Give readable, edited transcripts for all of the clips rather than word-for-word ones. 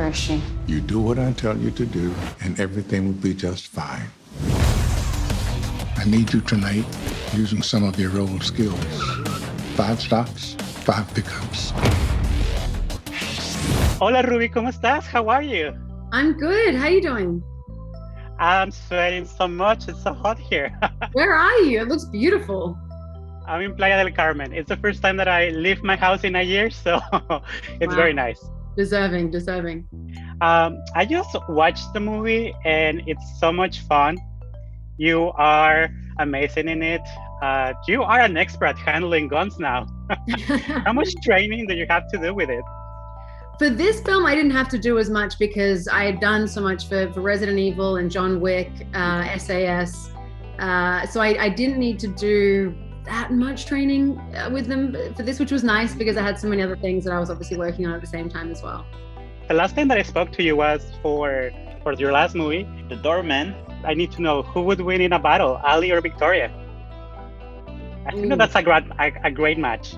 is she? You do what I tell you to do, and everything will be just fine. I need you tonight using some of your old skills. 5 stops, 5 pickups. Hola, Ruby, ¿cómo estás? How are you? I'm good. How you doing? I'm sweating so much. It's so hot here. Where are you? It looks beautiful. I'm in Playa del Carmen. It's the first time that I leave my house in a year, so it's very nice. Deserving. I just watched the movie and it's so much fun. You are amazing in it. You are an expert handling guns now. How much training do you have to do with it? For this film, I didn't have to do as much because I had done so much for Resident Evil and John Wick, SAS. So I didn't need to do that much training with them for this, which was nice because I had so many other things that I was obviously working on at the same time as well. The last time that I spoke to you was for your last movie, The Doorman. I need to know who would win in a battle, Ali or Victoria? I think that's a great match.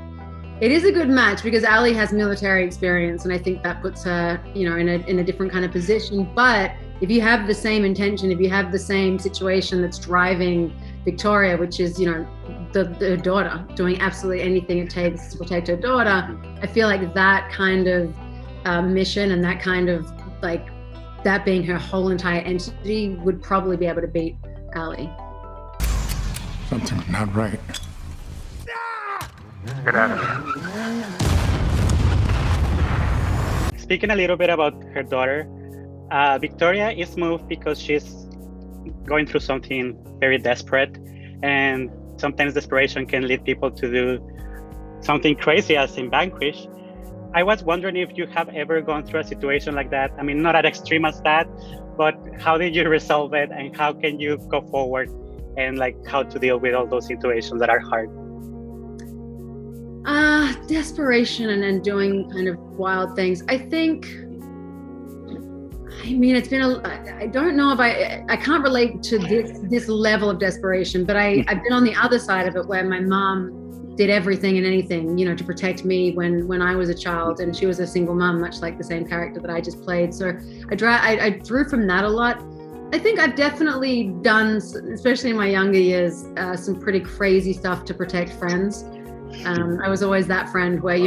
It is a good match because Ali has military experience, and I think that puts her, in a different kind of position. But if you have the same intention, if you have the same situation that's driving Victoria, which is, the daughter doing absolutely anything it takes to protect her daughter, I feel like that kind of mission and that kind of that being her whole entire entity would probably be able to beat Ali. Something's not right. Get out of here. Speaking a little bit about her daughter, Victoria is moved because she's going through something very desperate, and sometimes desperation can lead people to do something crazy, as in Vanquish. I was wondering if you have ever gone through a situation like that. I mean, not as extreme as that, but how did you resolve it, and how can you go forward, and how to deal with all those situations that are hard? Desperation and doing kind of wild things. I mean, it's been I don't know if I can't relate to this level of desperation, but I've been on the other side of it where my mom did everything and anything, to protect me when I was a child, and she was a single mom, much like the same character that I just played. So I drew from that a lot. I think I've definitely done, especially in my younger years, some pretty crazy stuff to protect friends. I was always that friend where,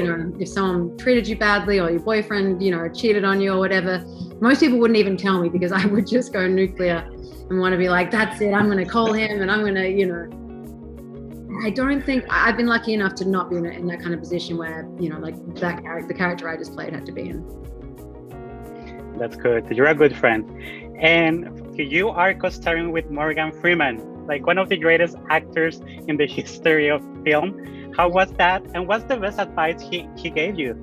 if someone treated you badly or your boyfriend, cheated on you or whatever, most people wouldn't even tell me because I would just go nuclear and want to be like, that's it, I'm going to call him and I'm going to, I don't think, I've been lucky enough to not be in that kind of position where, the character I just played had to be in. That's good. You're a good friend. And you are co-starring with Morgan Freeman, one of the greatest actors in the history of film. How was that? And what's the best advice he gave you?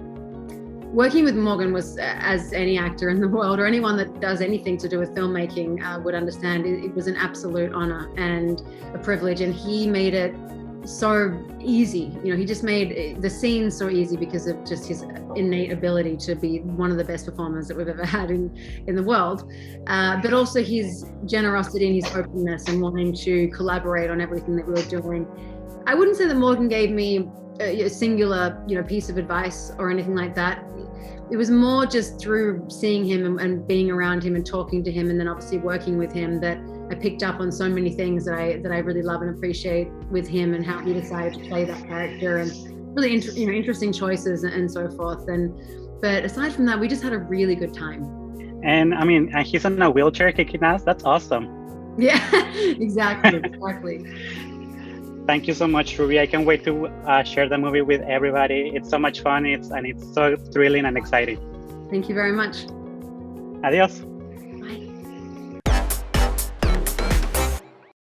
Working with Morgan was, as any actor in the world or anyone that does anything to do with filmmaking would understand, it was an absolute honor and a privilege. And he made it so easy. He just made the scenes so easy because of just his innate ability to be one of the best performers that we've ever had in the world. But also his generosity and his openness and wanting to collaborate on everything that we were doing. I wouldn't say that Morgan gave me a singular, piece of advice or anything like that. It was more just through seeing him and being around him and talking to him, and then obviously working with him, that I picked up on so many things that I really love and appreciate with him, and how he decided to play that character, and really interesting choices and so forth. But aside from that, we just had a really good time. And I mean, he's in a wheelchair kicking ass. That's awesome. Yeah, exactly. Thank you so much, Ruby. I can't wait to share the movie with everybody. It's so much fun. It's so thrilling and exciting. Thank you very much. Adios.